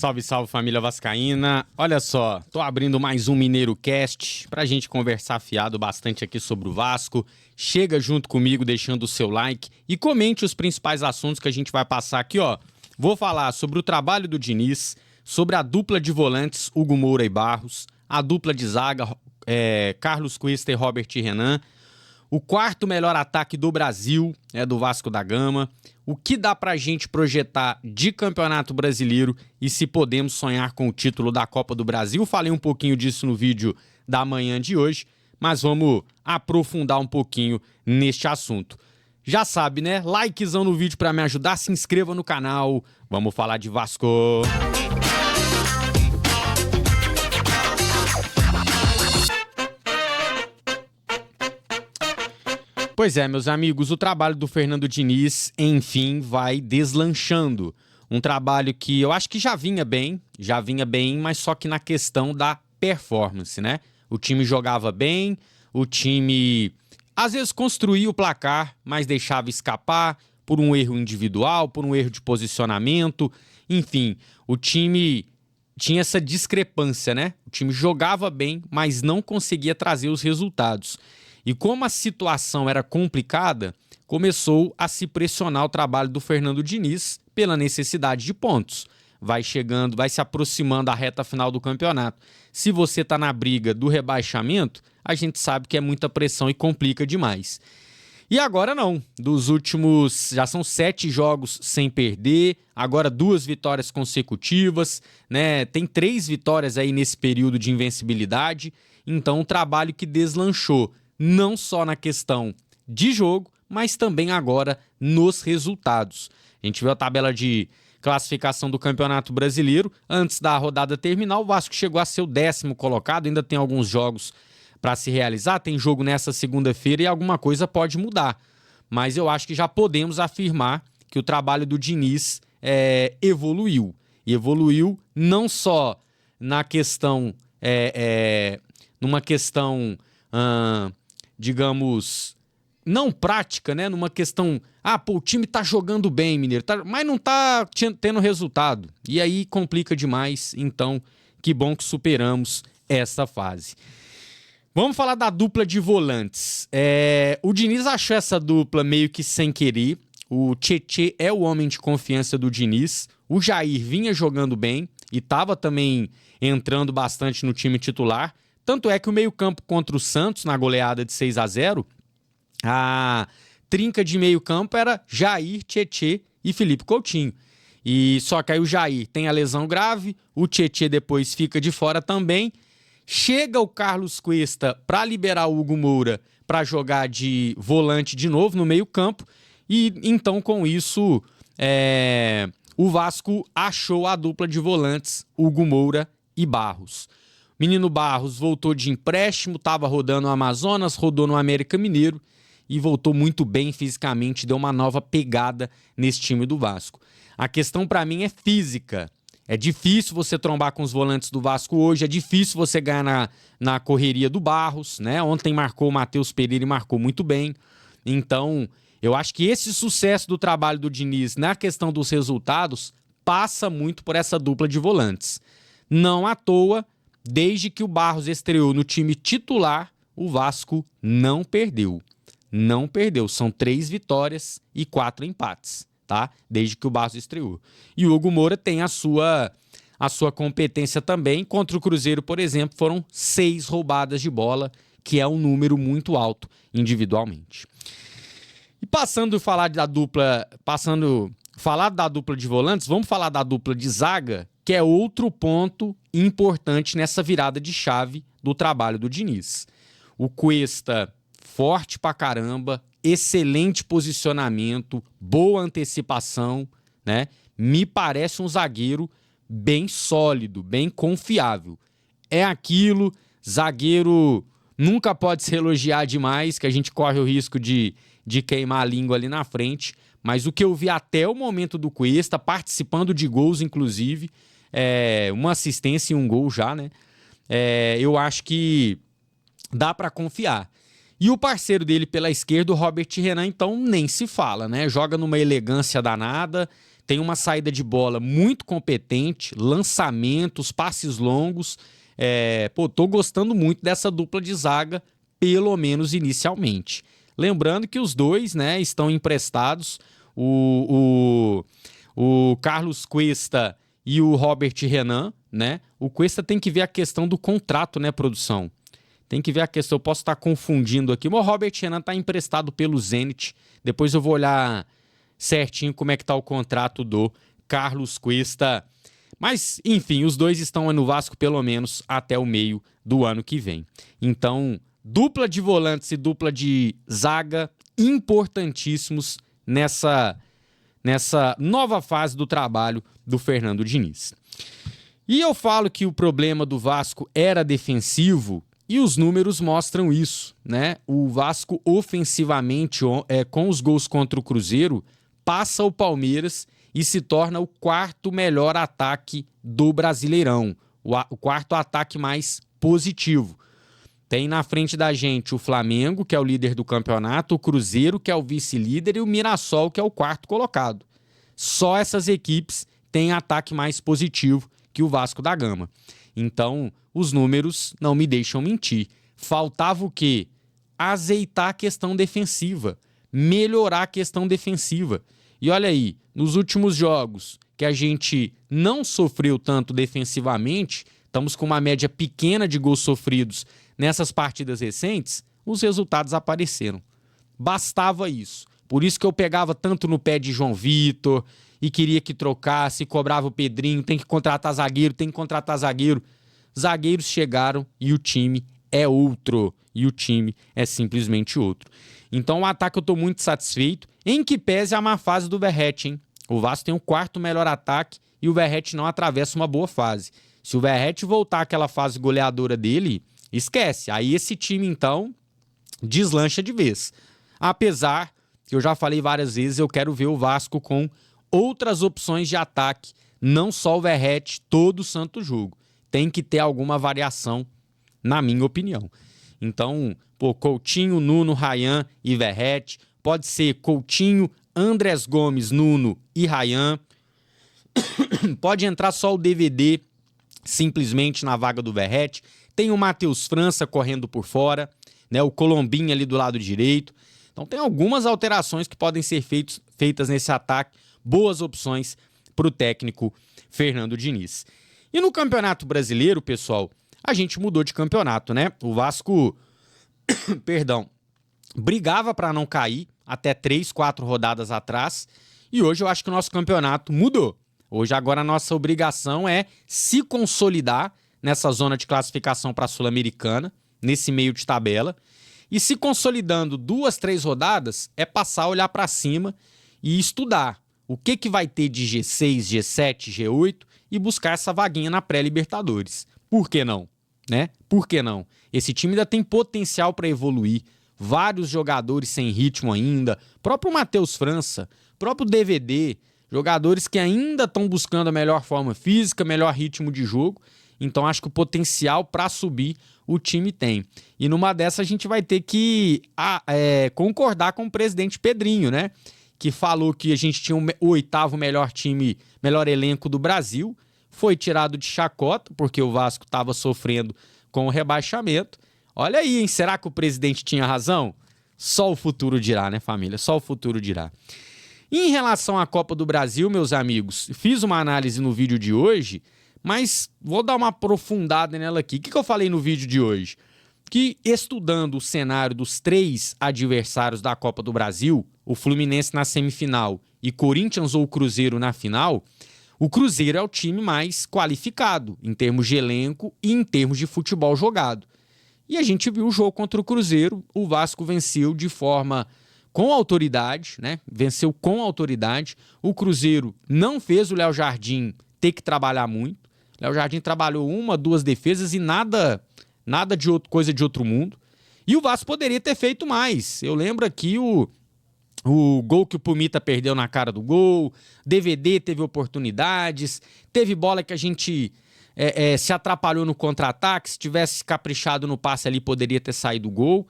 Salve, salve família vascaína. Olha só, tô abrindo mais um Mineiro Cast pra gente conversar fiado bastante aqui sobre o Vasco. Chega junto comigo deixando o seu like e comente os principais assuntos que a gente vai passar aqui, ó. Vou falar sobre o trabalho do Diniz, sobre a dupla de volantes Hugo Moura e Barros, a dupla de zaga Carlos Cuesta e Robert Renan, o quarto melhor ataque do Brasil, do Vasco da Gama, o que dá pra gente projetar de Campeonato Brasileiro e se podemos sonhar com o título da Copa do Brasil. Falei um pouquinho disso no vídeo da manhã de hoje, mas vamos aprofundar um pouquinho neste assunto. Já sabe, né? Likezão no vídeo pra me ajudar, se inscreva no canal, vamos falar de Vasco! Pois é, meus amigos, o trabalho do Fernando Diniz, enfim, vai deslanchando. Um trabalho que eu acho que já vinha bem, mas só que na questão da performance, né? O time jogava bem, o time às vezes construía o placar, mas deixava escapar por um erro individual, por um erro de posicionamento, enfim, o time tinha essa discrepância, né? O time jogava bem, mas não conseguia trazer os resultados. E como a situação era complicada, começou a se pressionar o trabalho do Fernando Diniz pela necessidade de pontos. Vai chegando, vai se aproximando a reta final do campeonato. Se você está na briga do rebaixamento, a gente sabe que é muita pressão e complica demais. E agora não, dos últimos, já são 7 jogos sem perder, agora 2 vitórias consecutivas, né? Tem 3 vitórias aí nesse período de invencibilidade, então um trabalho que deslanchou. Não só na questão de jogo, mas também agora nos resultados. A gente viu a tabela de classificação do Campeonato Brasileiro. Antes da rodada terminar, o Vasco chegou a ser o 10º colocado. Ainda tem alguns jogos para se realizar. Tem jogo nessa segunda-feira e alguma coisa pode mudar. Mas eu acho que já podemos afirmar que o trabalho do Diniz evoluiu. E evoluiu não só na questão... numa questão... digamos, não prática, né? Numa questão, o time tá jogando bem, Mineiro, mas não tá tendo resultado. E aí complica demais, então que bom que superamos essa fase. Vamos falar da dupla de volantes. O Diniz achou essa dupla meio que sem querer. O Tietê é o homem de confiança do Diniz. O Jair vinha jogando bem e tava também entrando bastante no time titular. Tanto é que o meio-campo contra o Santos, na goleada de 6-0, a trinca de meio-campo era Jair, Tietê e Felipe Coutinho. E só que aí o Jair tem a lesão grave, o Tietê depois fica de fora também. Chega o Carlos Cuesta para liberar o Hugo Moura para jogar de volante de novo no meio-campo. E então, com isso, o Vasco achou a dupla de volantes Hugo Moura e Barros. Menino Barros voltou de empréstimo, estava rodando no Amazonas, rodou no América Mineiro e voltou muito bem fisicamente, deu uma nova pegada nesse time do Vasco. A questão para mim é física. É difícil você trombar com os volantes do Vasco hoje, é difícil você ganhar na correria do Barros, né? Ontem marcou o Matheus Pereira e marcou muito bem. Então, eu acho que esse sucesso do trabalho do Diniz na questão dos resultados passa muito por essa dupla de volantes. Não à toa, desde que o Barros estreou no time titular, o Vasco não perdeu. Não perdeu. São 3 vitórias e 4 empates, tá? Desde que o Barros estreou. E o Hugo Moura tem a sua competência também. Contra o Cruzeiro, por exemplo, foram 6 roubadas de bola, que é um número muito alto individualmente. E falar da dupla de volantes, vamos falar da dupla de zaga, que é outro ponto importante nessa virada de chave do trabalho do Diniz. O Cuesta, forte pra caramba, excelente posicionamento, boa antecipação, né? Me parece um zagueiro bem sólido, bem confiável. É aquilo, zagueiro nunca pode se elogiar demais, que a gente corre o risco de queimar a língua ali na frente, mas o que eu vi até o momento do Cuesta, participando de gols, inclusive, uma assistência e um gol já, né? Eu acho que dá para confiar. E o parceiro dele pela esquerda, o Robert Renan, então nem se fala, né? Joga numa elegância danada, tem uma saída de bola muito competente, lançamentos, passes longos. Tô gostando muito dessa dupla de zaga, pelo menos inicialmente. Lembrando que os dois, né, estão emprestados, o Carlos Cuesta e o Robert Renan, né? O Cuesta tem que ver a questão do contrato, né, produção? Tem que ver a questão, eu posso estar confundindo aqui, mas o Robert Renan está emprestado pelo Zenit. Depois eu vou olhar certinho como é que tá o contrato do Carlos Cuesta. Mas, enfim, os dois estão no Vasco pelo menos até o meio do ano que vem. Então, dupla de volantes e dupla de zaga importantíssimos nessa nova fase do trabalho do Fernando Diniz. E eu falo que o problema do Vasco era defensivo e os números mostram isso, né? O Vasco ofensivamente, com os gols contra o Cruzeiro, passa o Palmeiras e se torna o quarto melhor ataque do Brasileirão, o quarto ataque mais positivo. Tem na frente da gente o Flamengo, que é o líder do campeonato, o Cruzeiro, que é o vice-líder, e o Mirassol, que é o quarto colocado. Só essas equipes têm ataque mais positivo que o Vasco da Gama. Então, os números não me deixam mentir. Faltava o quê? Azeitar a questão defensiva, melhorar a questão defensiva. E olha aí, nos últimos jogos que a gente não sofreu tanto defensivamente, estamos com uma média pequena de gols sofridos nessas partidas recentes, os resultados apareceram. Bastava isso. Por isso que eu pegava tanto no pé de João Vitor e queria que trocasse, cobrava o Pedrinho, tem que contratar zagueiro, tem que contratar zagueiro. Zagueiros chegaram e o time é outro. E o time é simplesmente outro. Então o ataque eu estou muito satisfeito, em que pese a má fase do Verratti, hein? O Vasco tem o quarto melhor ataque e o Verratti não atravessa uma boa fase. Se o Verratti voltar àquela fase goleadora dele, esquece. Aí esse time, então, deslancha de vez. Apesar que eu já falei várias vezes, eu quero ver o Vasco com outras opções de ataque, não só o Verratti todo santo jogo. Tem que ter alguma variação, na minha opinião. Então, Coutinho, Nuno, Ryan e Verratti. Pode ser Coutinho, Andrés Gomes, Nuno e Ryan. Pode entrar só o DVD simplesmente na vaga do Verratti. Tem o Matheus França correndo por fora, né? O Colombinha ali do lado direito. Então tem algumas alterações que podem ser feitas nesse ataque. Boas opções para o técnico Fernando Diniz. E no Campeonato Brasileiro, pessoal, a gente mudou de campeonato, né? O Vasco, brigava para não cair até 3, 4 rodadas atrás. E hoje eu acho que o nosso campeonato mudou. Hoje agora a nossa obrigação é se consolidar nessa zona de classificação para a Sul-Americana, nesse meio de tabela. E se consolidando 2, 3 rodadas, é passar a olhar para cima e estudar o que vai ter de G6, G7, G8 e buscar essa vaguinha na pré-Libertadores. Por que não? Né? Por que não? Esse time ainda tem potencial para evoluir. Vários jogadores sem ritmo ainda. Próprio Matheus França, próprio DVD, jogadores que ainda estão buscando a melhor forma física, melhor ritmo de jogo. Então acho que o potencial para subir o time tem. E numa dessa a gente vai ter que concordar com o presidente Pedrinho, né? Que falou que a gente tinha o 8º melhor time, melhor elenco do Brasil. Foi tirado de chacota, porque o Vasco estava sofrendo com o rebaixamento. Olha aí, hein? Será que o presidente tinha razão? Só o futuro dirá, né, família? Só o futuro dirá. E em relação à Copa do Brasil, meus amigos, fiz uma análise no vídeo de hoje, mas vou dar uma aprofundada nela aqui. O que eu falei no vídeo de hoje? Que estudando o cenário dos 3 adversários da Copa do Brasil, o Fluminense na semifinal e Corinthians ou Cruzeiro na final, o Cruzeiro é o time mais qualificado em termos de elenco e em termos de futebol jogado. E a gente viu o jogo contra o Cruzeiro, o Vasco venceu de forma com autoridade, né? Venceu com autoridade. O Cruzeiro não fez o Léo Jardim ter que trabalhar muito. O Léo Jardim trabalhou 1, 2 defesas e nada de coisa de outro mundo. E o Vasco poderia ter feito mais. Eu lembro aqui o gol que o Pumita perdeu na cara do gol, DVD teve oportunidades, teve bola que a gente se atrapalhou no contra-ataque, se tivesse caprichado no passe ali poderia ter saído o gol.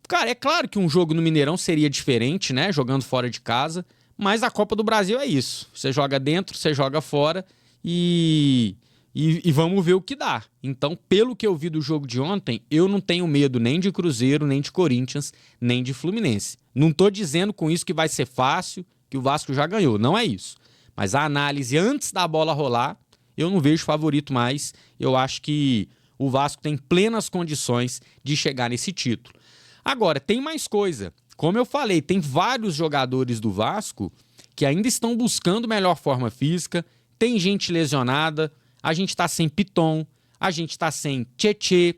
Cara, é claro que um jogo no Mineirão seria diferente, né, jogando fora de casa, Mas a Copa do Brasil é isso. Você joga dentro, você joga fora e vamos ver o que dá. Então, pelo que eu vi do jogo de ontem, eu não tenho medo nem de Cruzeiro, nem de Corinthians, nem de Fluminense. Não tô dizendo com isso que vai ser fácil, que o Vasco já ganhou. Não é isso. Mas a análise antes da bola rolar, eu não vejo favorito mais. Eu acho que o Vasco tem plenas condições de chegar nesse título. Agora, tem mais coisa. Como eu falei, tem vários jogadores do Vasco que ainda estão buscando melhor forma física, tem gente lesionada, a gente está sem Piton, a gente está sem Tietê,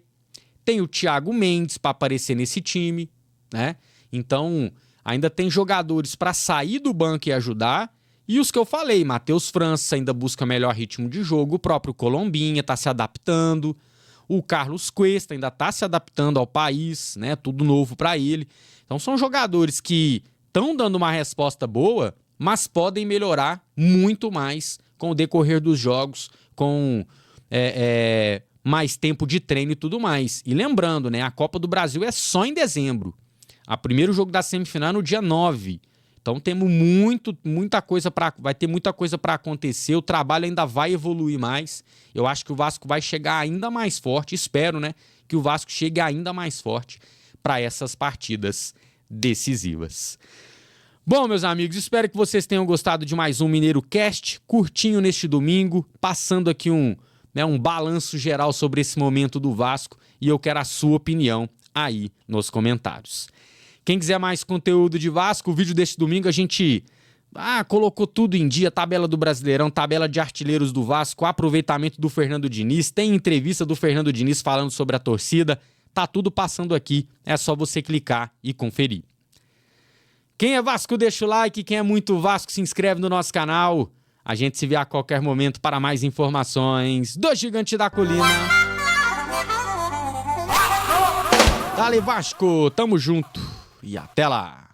tem o Thiago Mendes para aparecer nesse time, né? Então, ainda tem jogadores para sair do banco e ajudar, e os que eu falei, Matheus França ainda busca melhor ritmo de jogo, o próprio Colombinha está se adaptando, o Carlos Cuesta ainda está se adaptando ao país, né? Tudo novo para ele. Então são jogadores que estão dando uma resposta boa, mas podem melhorar muito mais com o decorrer dos jogos, com mais tempo de treino e tudo mais. E lembrando, né, a Copa do Brasil é só em dezembro. O primeiro jogo da semifinal é no dia 9. Então temos vai ter muita coisa para acontecer, o trabalho ainda vai evoluir mais. Eu acho que o Vasco vai chegar ainda mais forte, espero, né, que o Vasco chegue ainda mais forte para essas partidas decisivas. Bom, meus amigos, espero que vocês tenham gostado de mais um Mineiro Cast, curtinho neste domingo, passando aqui um balanço geral sobre esse momento do Vasco, e eu quero a sua opinião aí nos comentários. Quem quiser mais conteúdo de Vasco, o vídeo deste domingo a gente colocou tudo em dia, tabela do Brasileirão, tabela de artilheiros do Vasco, aproveitamento do Fernando Diniz, tem entrevista do Fernando Diniz falando sobre a torcida, tá tudo passando aqui, é só você clicar e conferir. Quem é Vasco, deixa o like, quem é muito Vasco, se inscreve no nosso canal. A gente se vê a qualquer momento para mais informações do Gigante da Colina. Dale Vasco, tamo junto e até lá!